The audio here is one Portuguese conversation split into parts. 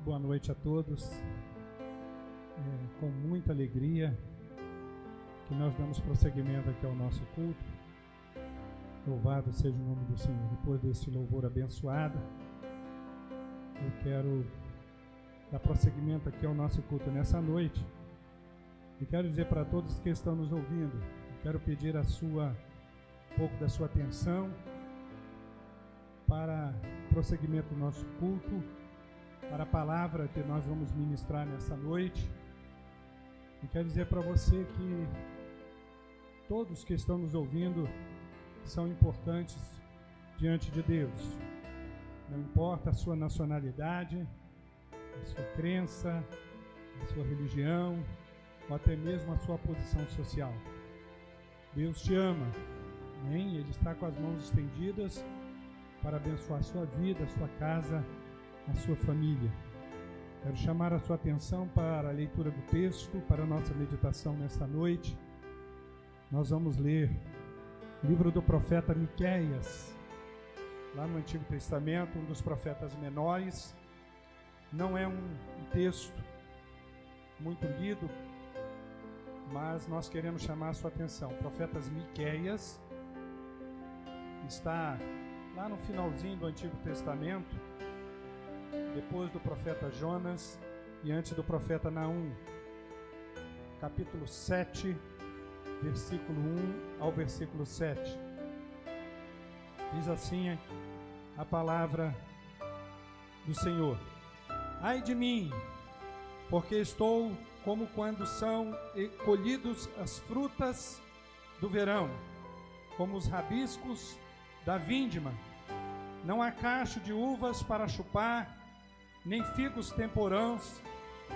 Boa noite a todos. Com muita alegria que nós damos prosseguimento aqui ao nosso culto. Louvado seja o nome do Senhor. Depois desse louvor abençoado, eu quero dar prosseguimento aqui ao nosso culto nessa noite. E quero dizer para todos que estão nos ouvindo, eu quero pedir um pouco da sua atenção para o prosseguimento do nosso culto, para a palavra que nós vamos ministrar nessa noite. E quero dizer para você que todos que estão nos ouvindo são importantes diante de Deus. Não importa a sua nacionalidade, a sua crença, a sua religião, ou até mesmo a sua posição social. Deus te ama, amém? Ele está com as mãos estendidas para abençoar a sua vida, a sua casa, a sua família. Quero chamar a sua atenção para a leitura do texto, para a nossa meditação nesta noite. Nós vamos ler o livro do profeta Miqueias, lá no Antigo Testamento, um dos profetas menores. Não é um texto muito lido, mas nós queremos chamar a sua atenção. O profeta Miqueias está lá no finalzinho do Antigo Testamento, depois do profeta Jonas e antes do profeta Naum. Capítulo 7, versículo 1 ao versículo 7. Diz assim a palavra do Senhor: Ai de mim, porque estou como quando são colhidos as frutas do verão, como os rabiscos da vindima. Não há cacho de uvas para chupar, nem figos temporãos,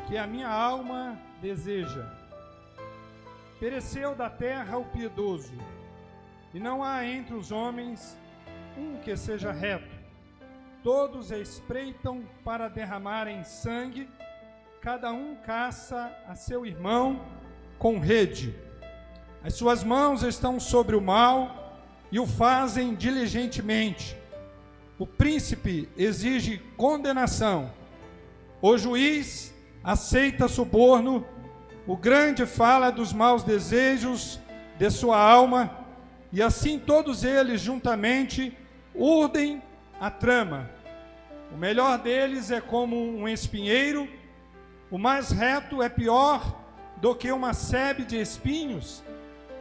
que a minha alma deseja. Pereceu da terra o piedoso, e não há entre os homens um que seja reto. Todos espreitam para derramarem sangue, cada um caça a seu irmão com rede. As suas mãos estão sobre o mal e o fazem diligentemente. O príncipe exige condenação, o juiz aceita suborno, o grande fala dos maus desejos de sua alma, e assim todos eles juntamente urdem a trama. O melhor deles é como um espinheiro, o mais reto é pior do que uma sebe de espinhos.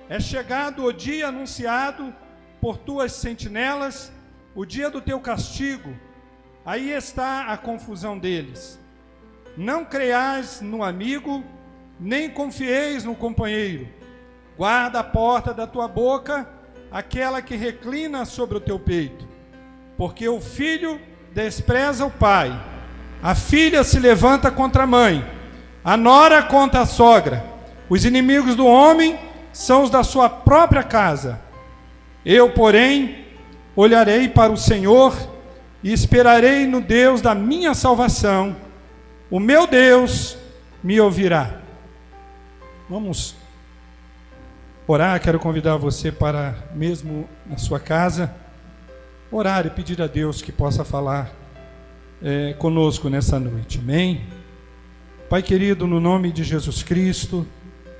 É chegado o dia anunciado por tuas sentinelas, o dia do teu castigo. Aí está a confusão deles. Não creiais no amigo, nem confieis no companheiro. Guarda a porta da tua boca, aquela que reclina sobre o teu peito. Porque o filho despreza o pai, a filha se levanta contra a mãe, a nora contra a sogra. Os inimigos do homem são os da sua própria casa. Eu, porém, olharei para o Senhor e esperarei no Deus da minha salvação. O meu Deus me ouvirá. Vamos orar. Quero convidar você para, mesmo na sua casa, orar e pedir a Deus que possa falar conosco nessa noite. Amém? Pai querido, no nome de Jesus Cristo,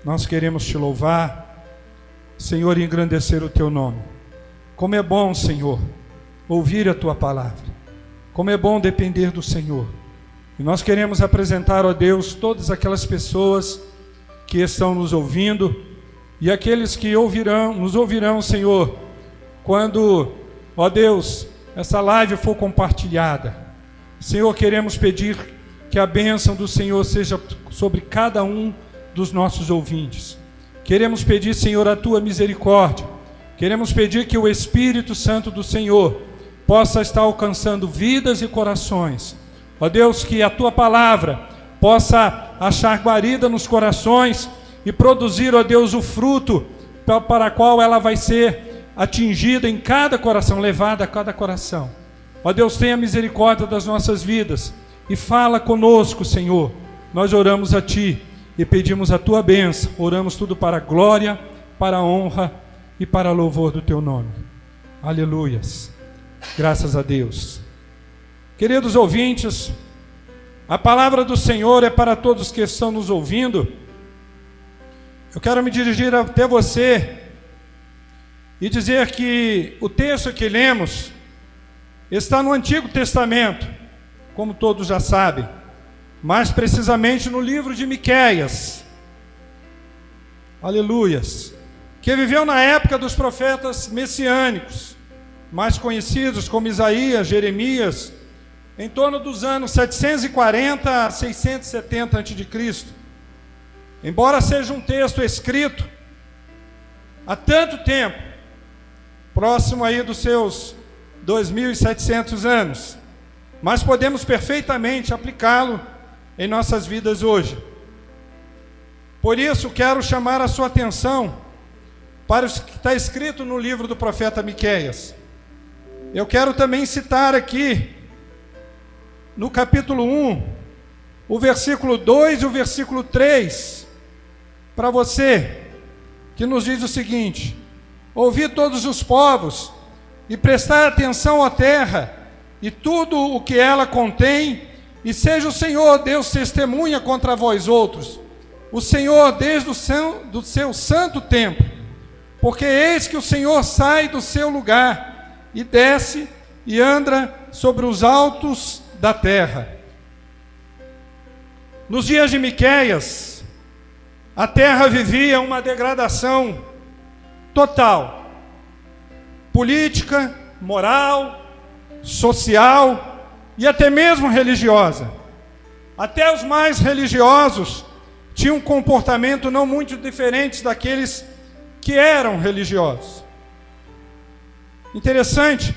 nós queremos te louvar, Senhor, e engrandecer o teu nome. Como é bom, Senhor, ouvir a tua palavra. Como é bom depender do Senhor. E nós queremos apresentar, ó Deus, todas aquelas pessoas que estão nos ouvindo e aqueles que nos ouvirão, Senhor, quando, ó Deus, essa live for compartilhada. Senhor, queremos pedir que a bênção do Senhor seja sobre cada um dos nossos ouvintes. Queremos pedir, Senhor, a tua misericórdia. Queremos pedir que o Espírito Santo do Senhor possa estar alcançando vidas e corações. Ó Deus, que a tua palavra possa achar guarida nos corações e produzir, ó Deus, o fruto para qual ela vai ser atingida em cada coração, levada a cada coração. Ó Deus, tenha misericórdia das nossas vidas e fala conosco, Senhor. Nós oramos a Ti e pedimos a Tua bênção. Oramos tudo para a glória, para a honra e para louvor do Teu nome. Aleluias. Graças a Deus. Queridos ouvintes, A palavra do Senhor é para todos que estão nos ouvindo. Eu quero me dirigir até você e dizer que o texto que lemos está no Antigo Testamento, como todos já sabem, mais precisamente no livro de Miqueias. Aleluias. Que viveu na época dos profetas messiânicos, mais conhecidos como Isaías, Jeremias, em torno dos anos 740 a 670 a.C. Embora seja um texto escrito há tanto tempo, próximo aí dos seus 2.700 anos, mas podemos perfeitamente aplicá-lo em nossas vidas hoje. Por isso, quero chamar a sua atenção para o que está escrito no livro do profeta Miqueias. Eu quero também citar aqui, no capítulo 1, o versículo 2 e o versículo 3, para você, que nos diz o seguinte: ouvi todos os povos, e prestai atenção à terra, e tudo o que ela contém, e seja o Senhor Deus testemunha contra vós outros, o Senhor desde do seu santo templo, porque eis que o Senhor sai do seu lugar, e desce, e anda sobre os altos da terra. Nos dias de Miqueias, a terra vivia uma degradação total, política, moral, social e até mesmo religiosa. Até os mais religiosos tinham um comportamento não muito diferente daqueles que eram religiosos. Interessante,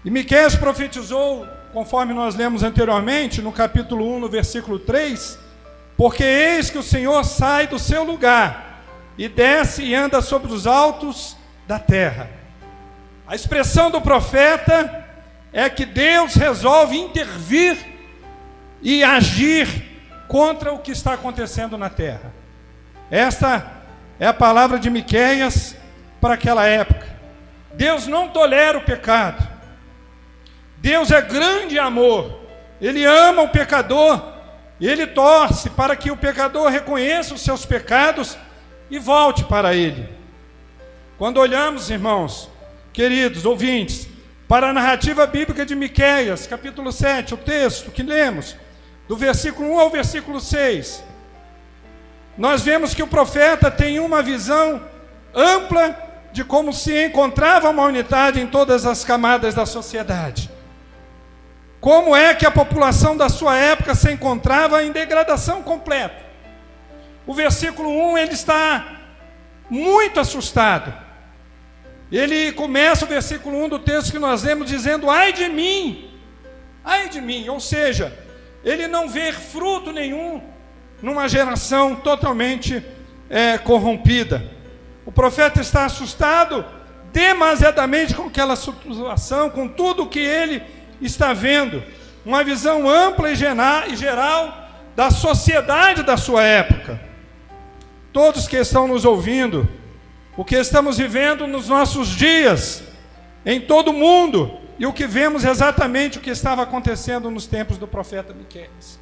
e Miqueias profetizou, conforme nós lemos anteriormente, no capítulo 1, no versículo 3, porque eis que o Senhor sai do seu lugar, e desce e anda sobre os altos da terra. A expressão do profeta é que Deus resolve intervir e agir contra o que está acontecendo na terra. Esta é a palavra de Miqueias para aquela época. Deus não tolera o pecado. Deus é grande amor, Ele ama o pecador, Ele torce para que o pecador reconheça os seus pecados e volte para Ele. Quando olhamos, irmãos, queridos ouvintes, para a narrativa bíblica de Miqueias, capítulo 7, o texto que lemos, do versículo 1 ao versículo 6, nós vemos que o profeta tem uma visão ampla de como se encontrava a humanidade em todas as camadas da sociedade. Como é que a população da sua época se encontrava em degradação completa. O versículo 1, ele está muito assustado. Ele começa o versículo 1 do texto que nós lemos dizendo: ai de mim, ou seja, ele não vê fruto nenhum numa geração totalmente corrompida. O profeta está assustado demasiadamente com aquela situação, com tudo que ele está vendo, uma visão ampla e geral da sociedade da sua época. Todos que estão nos ouvindo, o que estamos vivendo nos nossos dias, em todo o mundo, e o que vemos exatamente o que estava acontecendo nos tempos do profeta Miqueias.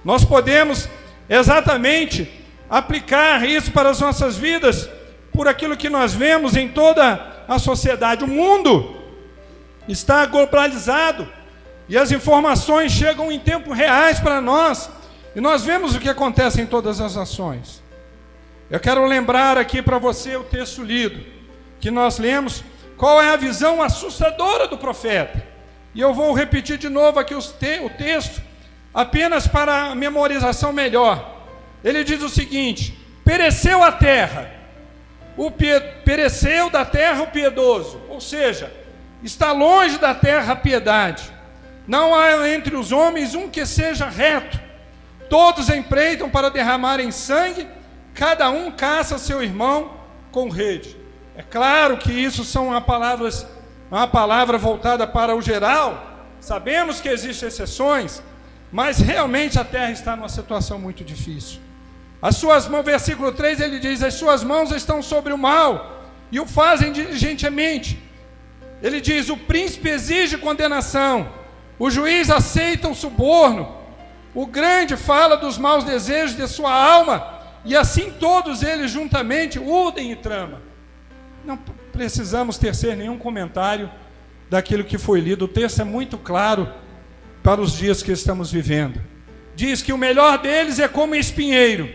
Nós podemos exatamente aplicar isso para as nossas vidas, por aquilo que nós vemos em toda a sociedade. O mundo está globalizado, e as informações chegam em tempos reais para nós, e nós vemos o que acontece em todas as nações. Eu quero lembrar aqui para você o texto lido, que nós lemos, qual é a visão assustadora do profeta. E eu vou repetir de novo aqui o texto, apenas para a memorização melhor. Ele diz o seguinte: pereceu a terra, pereceu da terra o piedoso, ou seja, está longe da terra a piedade. Não há entre os homens um que seja reto. Todos empreitam para derramarem sangue, cada um caça seu irmão com rede. É claro que isso são uma palavra voltada para o geral. Sabemos que existem exceções, mas realmente a terra está numa situação muito difícil. As suas mãos, versículo 3, ele diz: as suas mãos estão sobre o mal e o fazem diligentemente. Ele diz: o príncipe exige condenação, o juiz aceita o suborno, O grande fala dos maus desejos de sua alma, e assim todos eles juntamente urdem e tramam. Não precisamos tecer nenhum comentário daquilo que foi lido. O texto é muito claro para os dias que estamos vivendo. Diz que o melhor deles é como espinheiro,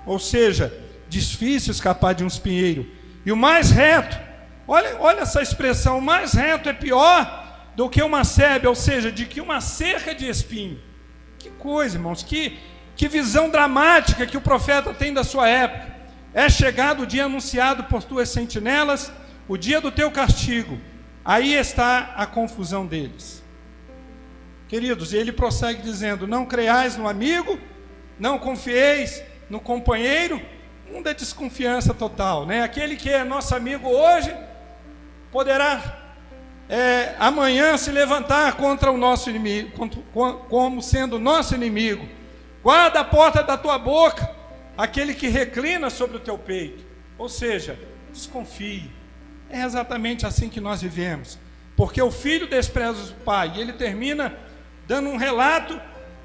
ou seja, difícil escapar de um espinheiro. E o mais reto, olha essa expressão, o mais reto é pior do que uma sebe, ou seja, de que uma cerca de espinho. Que coisa, irmãos, que visão dramática que o profeta tem da sua época. É chegado o dia anunciado por tuas sentinelas, o dia do teu castigo. Aí está a confusão deles. Queridos, ele prossegue dizendo: não creiais no amigo, não confieis no companheiro. Da desconfiança total, né? Aquele que é nosso amigo hoje poderá amanhã se levantar contra o nosso inimigo, como sendo nosso inimigo. Guarda a porta da tua boca aquele que reclina sobre o teu peito, ou seja, desconfie. É exatamente assim que nós vivemos, porque o filho despreza o pai, e ele termina dando um relato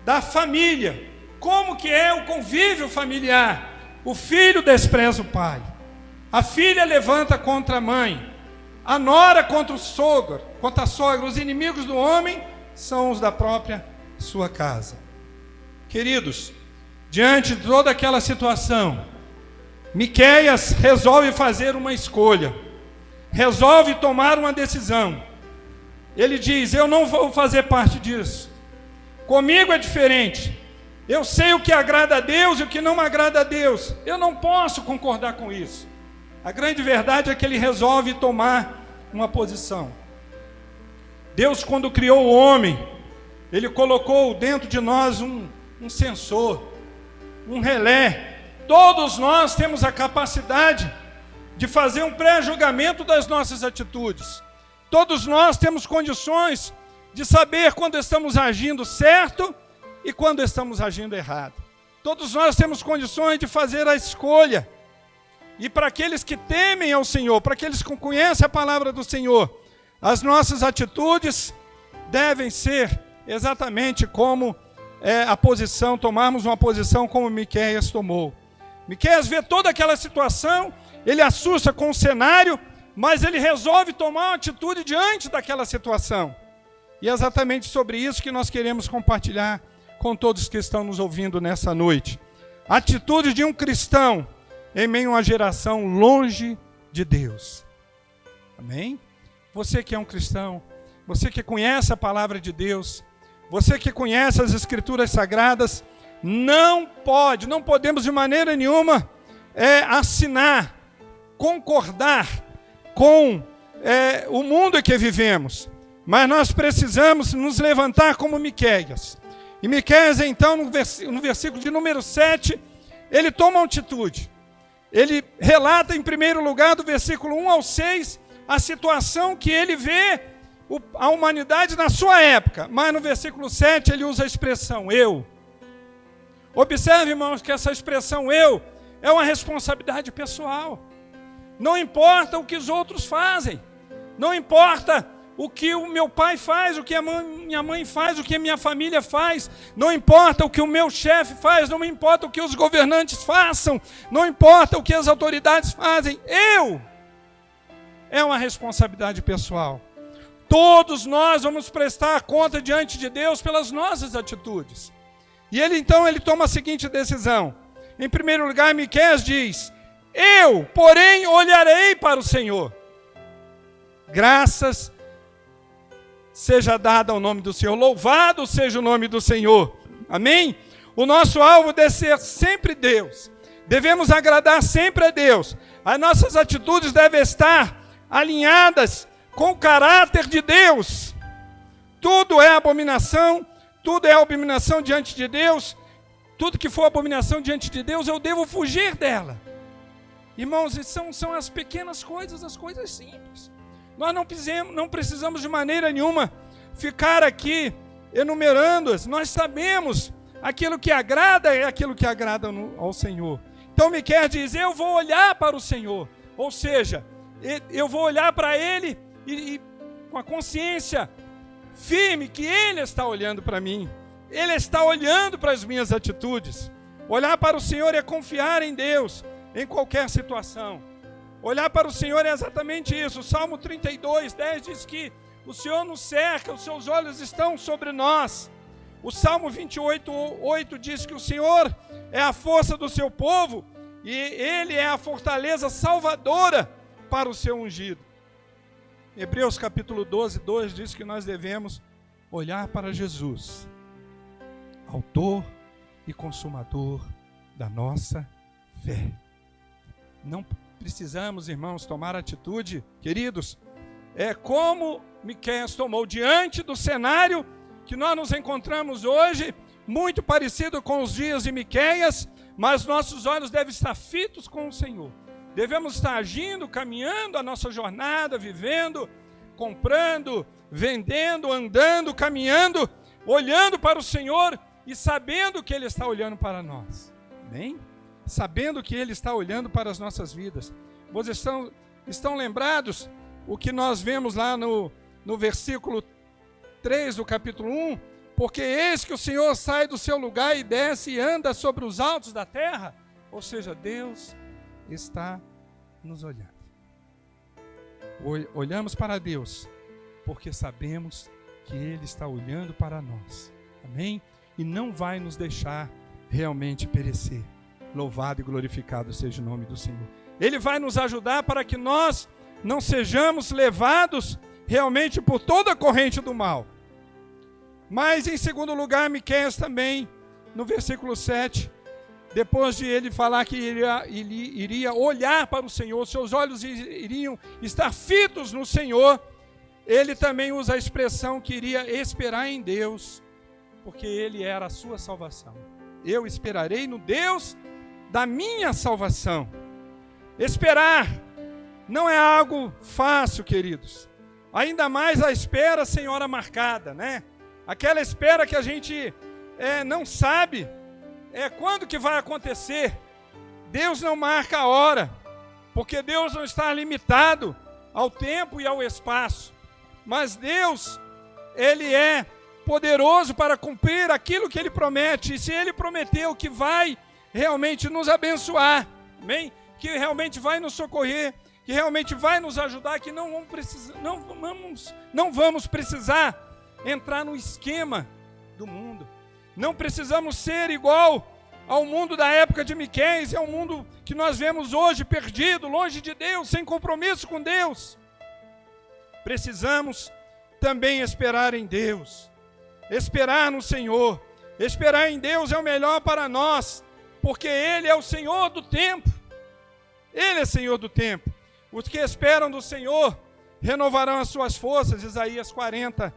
da família, como que é o convívio familiar. O filho despreza o pai, a filha levanta contra a mãe, a nora contra o sogro, contra a sogra. Os inimigos do homem são os da própria sua casa. Queridos, diante de toda aquela situação, Miqueias resolve fazer uma escolha, resolve tomar uma decisão. Ele diz: eu não vou fazer parte disso, comigo é diferente. Eu sei o que agrada a Deus e o que não agrada a Deus. Eu não posso concordar com isso. A grande verdade é que ele resolve tomar uma posição. Deus, quando criou o homem, ele colocou dentro de nós um sensor, um relé. Todos nós temos a capacidade de fazer um pré-julgamento das nossas atitudes. Todos nós temos condições de saber quando estamos agindo certo e quando estamos agindo errado. Todos nós temos condições de fazer a escolha. E para aqueles que temem ao Senhor, para aqueles que conhecem a palavra do Senhor, as nossas atitudes devem ser exatamente como tomarmos uma posição como Miqueias tomou. Miqueias vê toda aquela situação, ele assusta com o cenário, mas ele resolve tomar uma atitude diante daquela situação. E é exatamente sobre isso que nós queremos compartilhar com todos que estão nos ouvindo nessa noite. Atitude de um cristão em meio a uma geração longe de Deus. Amém? Você que é um cristão, você que conhece a palavra de Deus, você que conhece as Escrituras Sagradas, não podemos de maneira nenhuma assinar, concordar com o mundo em que vivemos. Mas nós precisamos nos levantar como Miqueias. E Miqueias, então, no versículo de número 7, ele toma uma atitude. Ele relata, em primeiro lugar, do versículo 1 ao 6, a situação que ele vê a humanidade na sua época. Mas no versículo 7, ele usa a expressão eu. Observe, irmãos, que essa expressão eu é uma responsabilidade pessoal. Não importa o que os outros fazem. Não importa o que o meu pai faz, o que a minha mãe faz, o que a minha família faz. Não importa o que o meu chefe faz, não importa o que os governantes façam, não importa o que as autoridades fazem. É uma responsabilidade pessoal. Todos nós vamos prestar conta diante de Deus pelas nossas atitudes. E ele toma a seguinte decisão. Em primeiro lugar, Miqueias diz: eu, porém, olharei para o Senhor. Graças seja dada ao nome do Senhor, louvado seja o nome do Senhor. Amém? O nosso alvo deve ser sempre Deus. Devemos agradar sempre a Deus. As nossas atitudes devem estar alinhadas com o caráter de Deus. Tudo é abominação diante de Deus. Tudo que for abominação diante de Deus, eu devo fugir dela. Irmãos, são as pequenas coisas, as coisas simples. Nós não precisamos de maneira nenhuma ficar aqui enumerando-as. Nós sabemos aquilo que agrada é aquilo que agrada ao Senhor. Então Miqueias diz: eu vou olhar para o Senhor. Ou seja, eu vou olhar para Ele e com a consciência firme que Ele está olhando para mim. Ele está olhando para as minhas atitudes. Olhar para o Senhor é confiar em Deus em qualquer situação. Olhar para o Senhor é exatamente isso. O Salmo 32, 10 diz que o Senhor nos cerca, os seus olhos estão sobre nós. O Salmo 28, 8 diz que o Senhor é a força do seu povo e Ele é a fortaleza salvadora para o seu ungido. Hebreus capítulo 12, 2 diz que nós devemos olhar para Jesus, autor e consumador da nossa fé. Não precisamos, irmãos, tomar atitude, queridos, como Miqueias tomou diante do cenário que nós nos encontramos hoje, muito parecido com os dias de Miqueias, mas nossos olhos devem estar fitos com o Senhor. Devemos estar agindo, caminhando a nossa jornada, vivendo, comprando, vendendo, andando, caminhando, olhando para o Senhor e sabendo que Ele está olhando para nós. Amém? Sabendo que Ele está olhando para as nossas vidas. Vocês estão lembrados o que nós vemos lá no versículo 3 do capítulo 1? Porque eis que o Senhor sai do seu lugar e desce e anda sobre os altos da terra. Ou seja, Deus está nos olhando. Olhamos para Deus porque sabemos que Ele está olhando para nós. Amém? E não vai nos deixar realmente perecer. Louvado e glorificado seja o nome do Senhor. Ele vai nos ajudar para que nós não sejamos levados realmente por toda a corrente do mal. Mas em segundo lugar, Miqueias também, no versículo 7, depois de ele falar que ele iria olhar para o Senhor, seus olhos iriam estar fitos no Senhor, ele também usa a expressão que iria esperar em Deus, porque Ele era a sua salvação. Eu esperarei no Deus da minha salvação. Esperar não é algo fácil, queridos. Ainda mais a espera sem hora marcada, né? Aquela espera que a gente não sabe quando que vai acontecer. Deus não marca a hora, porque Deus não está limitado ao tempo e ao espaço. Mas Deus, Ele é poderoso para cumprir aquilo que Ele promete. E se Ele prometeu que vai realmente nos abençoar, amém? Que realmente vai nos socorrer, que realmente vai nos ajudar, que não vamos precisar entrar no esquema do mundo. Não precisamos ser igual ao mundo da época de Miqueias, é um mundo que nós vemos hoje perdido, longe de Deus, sem compromisso com Deus. Precisamos também esperar em Deus, esperar no Senhor. Esperar em Deus é o melhor para nós, porque Ele é o Senhor do tempo. Ele é Senhor do tempo. Os que esperam do Senhor renovarão as suas forças. Isaías 40,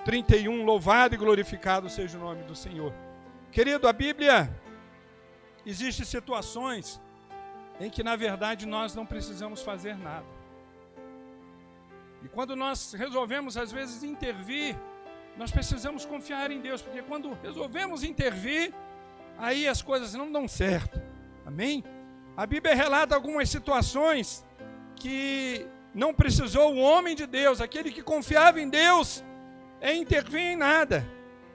31, louvado e glorificado seja o nome do Senhor. Querido, a Bíblia, existem situações em que na verdade nós não precisamos fazer nada. E quando nós resolvemos às vezes intervir, nós precisamos confiar em Deus, porque quando resolvemos intervir, aí as coisas não dão certo. Amém? A Bíblia relata algumas situações que não precisou o homem de Deus, aquele que confiava em Deus, intervir em nada.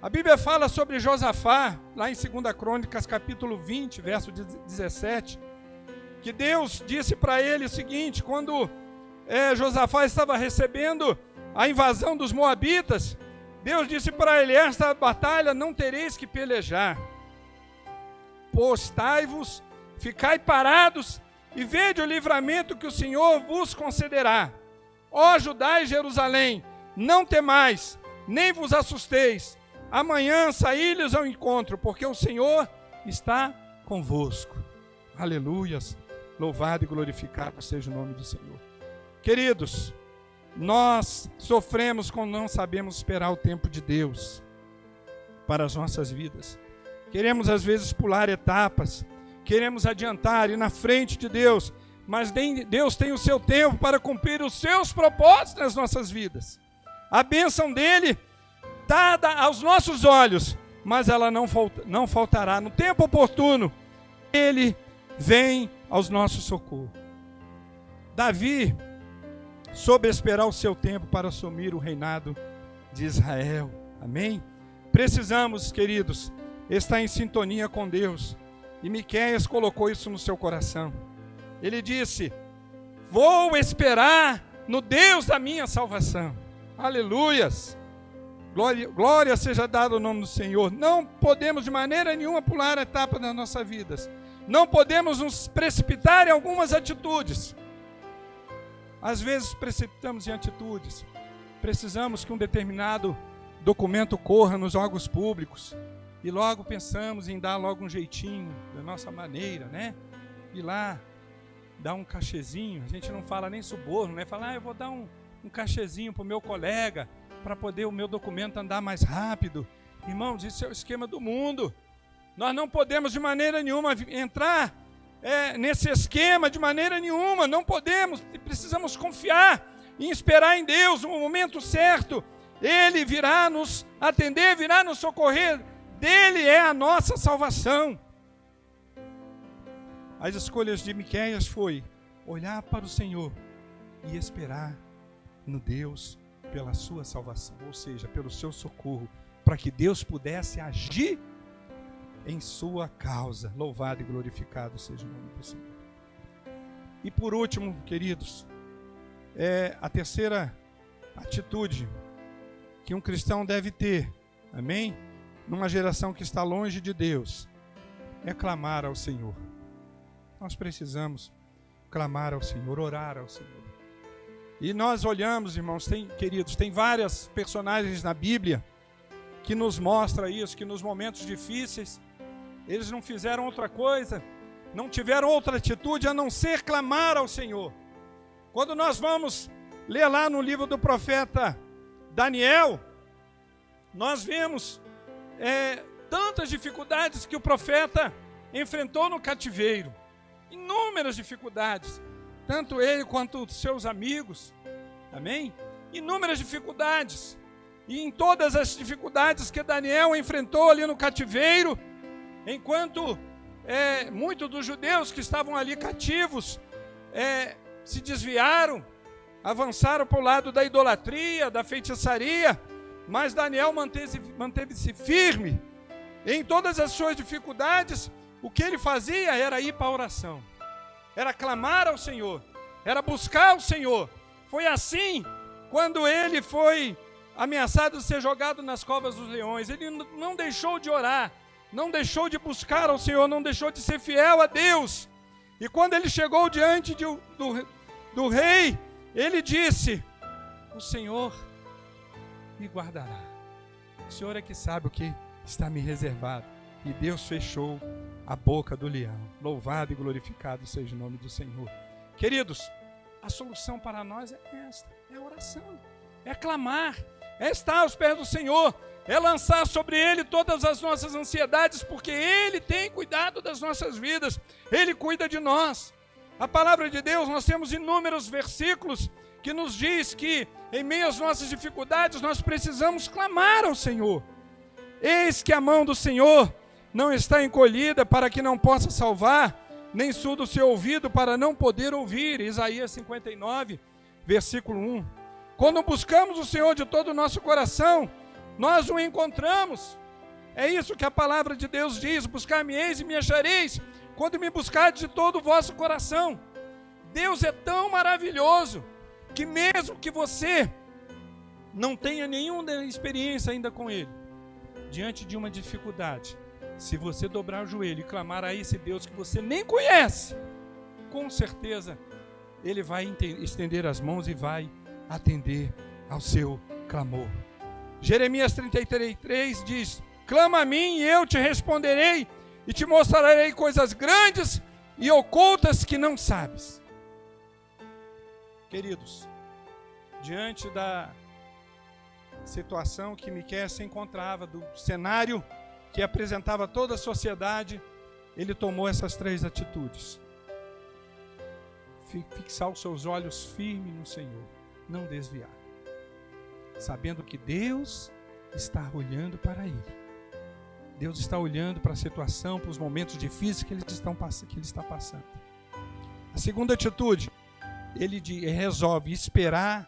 A Bíblia fala sobre Josafá, lá em 2 Crônicas, capítulo 20, verso 17, que Deus disse para ele o seguinte, quando Josafá estava recebendo a invasão dos moabitas, Deus disse para ele, esta batalha não tereis que pelejar. Postai-vos, ficai parados e vede o livramento que o Senhor vos concederá. Ó Judá e Jerusalém, não temais, nem vos assusteis. Amanhã saí-lhes ao encontro, porque o Senhor está convosco. Aleluias, louvado e glorificado seja o nome do Senhor. Queridos, nós sofremos quando não sabemos esperar o tempo de Deus para as nossas vidas. Queremos às vezes pular etapas, queremos adiantar, ir na frente de Deus, mas Deus tem o seu tempo para cumprir os seus propósitos nas nossas vidas. A bênção dele dada aos nossos olhos, mas ela não faltará. No tempo oportuno, ele vem aos nossos socorros. Davi soube esperar o seu tempo para assumir o reinado de Israel. Amém? Precisamos, queridos, estar em sintonia com Deus. E Miqueias colocou isso no seu coração. Ele disse: vou esperar no Deus da minha salvação. Aleluias! Glória seja dada ao nome do Senhor. Não podemos de maneira nenhuma pular a etapa das nossas vidas. Não podemos nos precipitar em algumas atitudes. Às vezes precipitamos em atitudes. Precisamos que um determinado documento corra nos órgãos públicos. E logo pensamos em dar logo um jeitinho, da nossa maneira, né? Ir lá, dar um cachezinho. A gente não fala nem suborno, né? Fala, eu vou dar um cachezinho para o meu colega, para poder o meu documento andar mais rápido. Irmãos, isso é o esquema do mundo. Nós não podemos de maneira nenhuma entrar nesse esquema, de maneira nenhuma. Não podemos, precisamos confiar e esperar em Deus no momento certo. Ele virá nos atender, virá nos socorrer. Dele é a nossa salvação. As escolhas de Miqueias foi olhar para o Senhor e esperar no Deus pela sua salvação, ou seja, pelo seu socorro, para que Deus pudesse agir em sua causa. Louvado e glorificado seja o nome do Senhor. E por último, queridos, a terceira atitude que um cristão deve ter, amém? Numa geração que está longe de Deus, é clamar ao Senhor. Nós precisamos clamar ao Senhor, orar ao Senhor. E nós olhamos, irmãos, queridos, tem várias personagens na Bíblia que nos mostram isso, que nos momentos difíceis, eles não fizeram outra coisa, não tiveram outra atitude a não ser clamar ao Senhor. Quando nós vamos ler lá no livro do profeta Daniel, nós vemos tantas dificuldades que o profeta enfrentou no cativeiro. Inúmeras dificuldades, tanto ele quanto os seus amigos, amém? Inúmeras dificuldades, e em todas as dificuldades que Daniel enfrentou ali no cativeiro, enquanto muitos dos judeus que estavam ali cativos se desviaram, avançaram para o lado da idolatria, da feitiçaria, mas Daniel manteve-se firme. Em todas as suas dificuldades, o que ele fazia era ir para a oração, era clamar ao Senhor, era buscar o Senhor. Foi assim quando ele foi ameaçado de ser jogado nas covas dos leões. Ele não deixou de orar, não deixou de buscar ao Senhor, não deixou de ser fiel a Deus. E quando ele chegou diante do rei, ele disse: o Senhor me guardará, o Senhor é que sabe o que está me reservado. E Deus fechou a boca do leão. Louvado e glorificado seja o nome do Senhor. Queridos, a solução para nós é esta, é a oração, é clamar, é estar aos pés do Senhor, é lançar sobre Ele todas as nossas ansiedades, porque Ele tem cuidado das nossas vidas, Ele cuida de nós. A palavra de Deus, nós temos inúmeros versículos que nos diz que em meio às nossas dificuldades nós precisamos clamar ao Senhor. Eis que a mão do Senhor não está encolhida para que não possa salvar, nem surdo o seu ouvido para não poder ouvir. Isaías 59, versículo 1. Quando buscamos o Senhor de todo o nosso coração, nós o encontramos. É isso que a palavra de Deus diz: buscar-me-eis e me achareis, quando me buscardes de todo o vosso coração. Deus é tão maravilhoso, que mesmo que você não tenha nenhuma experiência ainda com Ele, diante de uma dificuldade, se você dobrar o joelho e clamar a esse Deus que você nem conhece, com certeza Ele vai estender as mãos e vai atender ao seu clamor. Jeremias 33:3 diz: clama a mim e eu te responderei e te mostrarei coisas grandes e ocultas que não sabes. Queridos, diante da situação que Miqueias se encontrava, do cenário que apresentava toda a sociedade, ele tomou essas três atitudes: fixar os seus olhos firmes no Senhor, não desviar, sabendo que Deus está olhando para ele. Deus está olhando para a situação, para os momentos difíceis que ele está passando. A segunda atitude, ele resolve esperar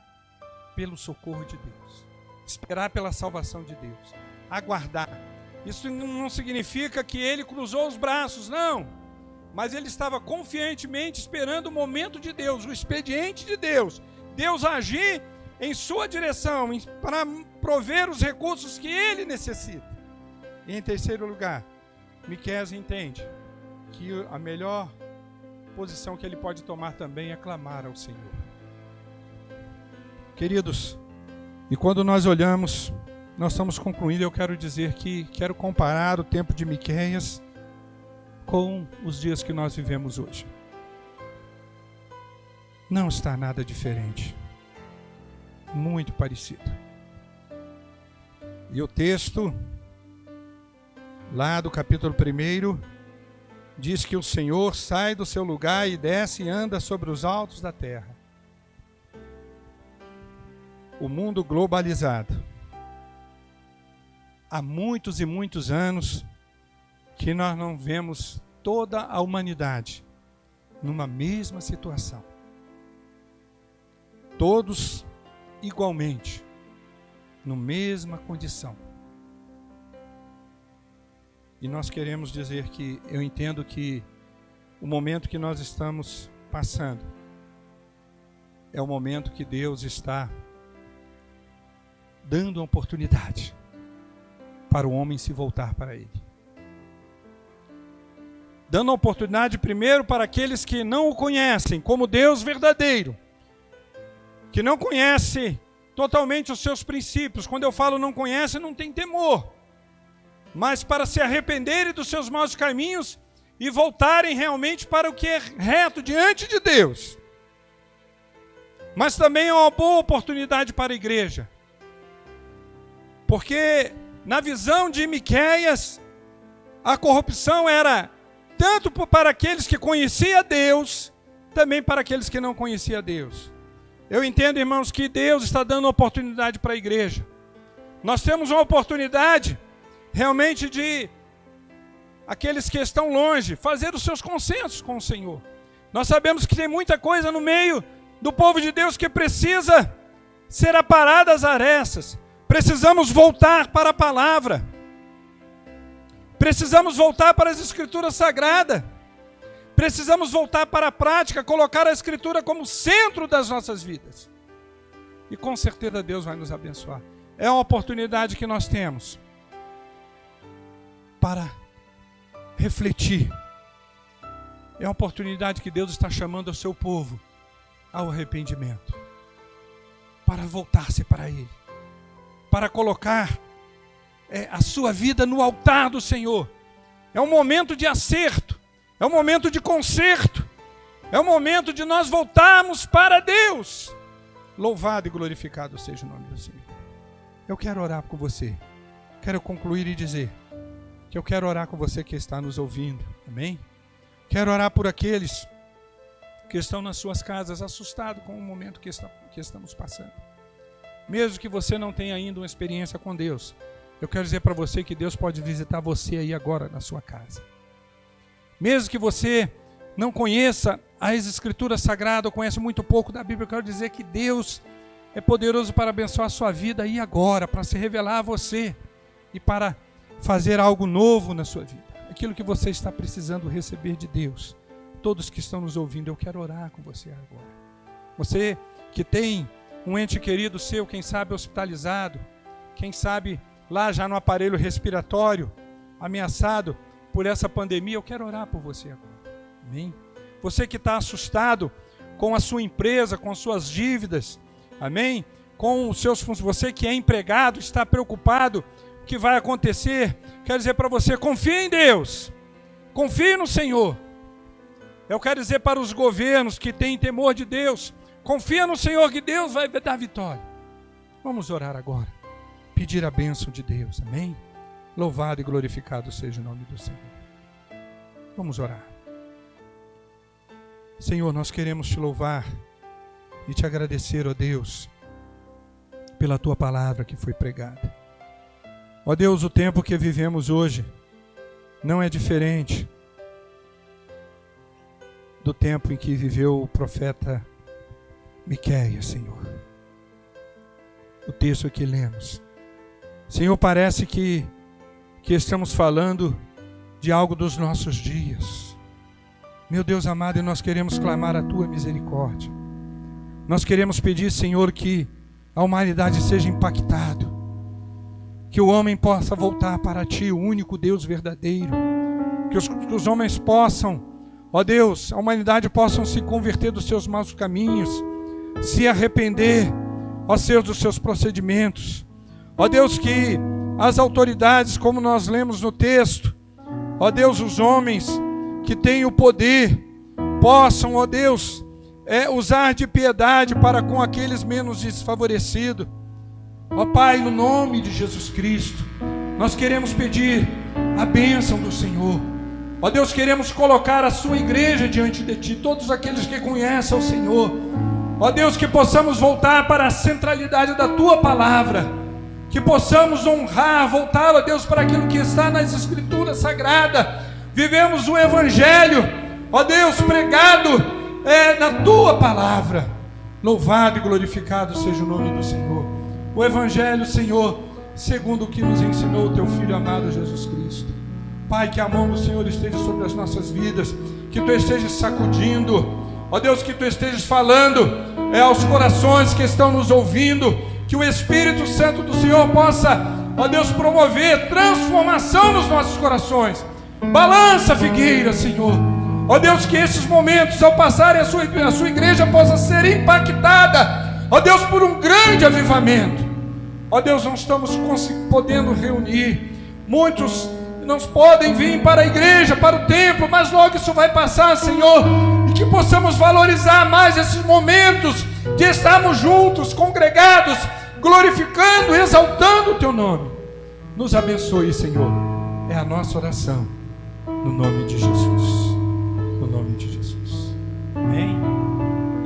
pelo socorro de Deus, esperar pela salvação de Deus. aguardar. Isso não significa que ele cruzou os braços, não. Mas ele estava confiantemente esperando o momento de Deus, o expediente de Deus. Deus agir em sua direção, para prover os recursos que ele necessita. E em terceiro lugar, Miqueias entende que a melhor posição que ele pode tomar também é clamar ao Senhor. Queridos, e quando nós olhamos, nós estamos concluindo, eu quero dizer que quero comparar o tempo de Miqueias com os dias que nós vivemos hoje. Não está nada diferente. Muito parecido. E o texto, lá do capítulo 1, diz que o Senhor sai do seu lugar e desce e anda sobre os altos da terra. O mundo globalizado. Há muitos e muitos anos que nós não vemos toda a humanidade numa mesma situação. Todos igualmente, na mesma condição. E nós queremos dizer que eu entendo que o momento que nós estamos passando é o momento que Deus está dando uma oportunidade para o homem se voltar para Ele. Dando a oportunidade primeiro para aqueles que não o conhecem como Deus verdadeiro, que não conhece totalmente os seus princípios. Quando eu falo não conhece, não tem temor, mas para se arrependerem dos seus maus caminhos e voltarem realmente para o que é reto diante de Deus. Mas também é uma boa oportunidade para a igreja, porque na visão de Miqueias, a corrupção era tanto para aqueles que conheciam Deus, também para aqueles que não conheciam Deus. Eu entendo, irmãos, que Deus está dando uma oportunidade para a igreja. Nós temos uma oportunidade realmente de aqueles que estão longe fazer os seus consensos com o Senhor. Nós sabemos que tem muita coisa no meio do povo de Deus que precisa ser aparada às arestas. Precisamos voltar para a palavra. Precisamos voltar para as Escrituras Sagradas. Precisamos voltar para a prática, colocar a Escritura como centro das nossas vidas. E com certeza Deus vai nos abençoar. É uma oportunidade que nós temos para refletir. É uma oportunidade que Deus está chamando ao seu povo ao arrependimento, para voltar-se para Ele, para colocar a sua vida no altar do Senhor. É um momento de acerto, é um momento de conserto, é um momento de nós voltarmos para Deus. Louvado e glorificado seja o nome do Senhor. Eu quero orar com você. Quero concluir e dizer que eu quero orar com você que está nos ouvindo. Amém? Quero orar por aqueles que estão nas suas casas assustados com o momento que estamos passando. Mesmo que você não tenha ainda uma experiência com Deus, eu quero dizer para você que Deus pode visitar você aí agora na sua casa. Mesmo que você não conheça as Escrituras Sagradas, ou conhece muito pouco da Bíblia, eu quero dizer que Deus é poderoso para abençoar a sua vida aí agora, para se revelar a você e para fazer algo novo na sua vida. Aquilo que você está precisando receber de Deus. Todos que estão nos ouvindo, eu quero orar com você agora. Você que tem um ente querido seu, quem sabe hospitalizado, quem sabe lá já no aparelho respiratório, ameaçado por essa pandemia, eu quero orar por você agora. Amém? Você que está assustado com a sua empresa, com as suas dívidas, amém? Com os seus funcionários, você que é empregado, está preocupado o que vai acontecer, quero dizer para você, confie em Deus, confie no Senhor. Eu quero dizer para os governos que têm temor de Deus, confia no Senhor que Deus vai dar vitória. Vamos orar agora, pedir a bênção de Deus, amém? Louvado e glorificado seja o nome do Senhor. Vamos orar. Senhor, nós queremos te louvar e te agradecer, ó Deus, pela tua palavra que foi pregada. Ó Deus, o tempo que vivemos hoje não é diferente do tempo em que viveu o profeta Miqueias, Senhor. O texto que lemos Senhor, parece que estamos falando de algo dos nossos dias. Meu Deus amado, e nós queremos clamar a Tua misericórdia. Nós queremos pedir, Senhor, que a humanidade seja impactada, que o homem possa voltar para Ti, o único Deus verdadeiro, que os homens possam, ó Deus, a humanidade possam se converter dos seus maus caminhos, se arrepender, ó Senhor, dos seus procedimentos. Ó Deus, que as autoridades, como nós lemos no texto, ó Deus, os homens que têm o poder, possam, ó Deus, usar de piedade para com aqueles menos desfavorecidos. Ó Pai, no nome de Jesus Cristo, nós queremos pedir a bênção do Senhor. Ó Deus, queremos colocar a Sua igreja diante de Ti, todos aqueles que conhecem o Senhor. Ó Deus, que possamos voltar para a centralidade da Tua palavra, que possamos honrar, voltar, ó Deus, para aquilo que está nas Escrituras Sagradas. Vivemos o Evangelho, ó Deus, pregado na Tua palavra. Louvado e glorificado seja o nome do Senhor. O Evangelho, Senhor, segundo o que nos ensinou o Teu Filho amado Jesus Cristo. Pai, que a mão do Senhor esteja sobre as nossas vidas, que Tu estejas sacudindo, ó Deus, que Tu estejas falando aos corações que estão nos ouvindo, que o Espírito Santo do Senhor possa, ó Deus, promover transformação nos nossos corações. Balança a figueira, Senhor. Ó Deus, que esses momentos, ao passarem a sua igreja, possa ser impactada, ó Deus, por um grande avivamento. Ó Deus, não estamos podendo reunir, muitos não podem vir para a igreja, para o templo, mas logo isso vai passar, Senhor, e que possamos valorizar mais esses momentos de estarmos juntos, congregados, glorificando, exaltando o Teu nome. Nos abençoe, Senhor, é a nossa oração, no nome de Jesus.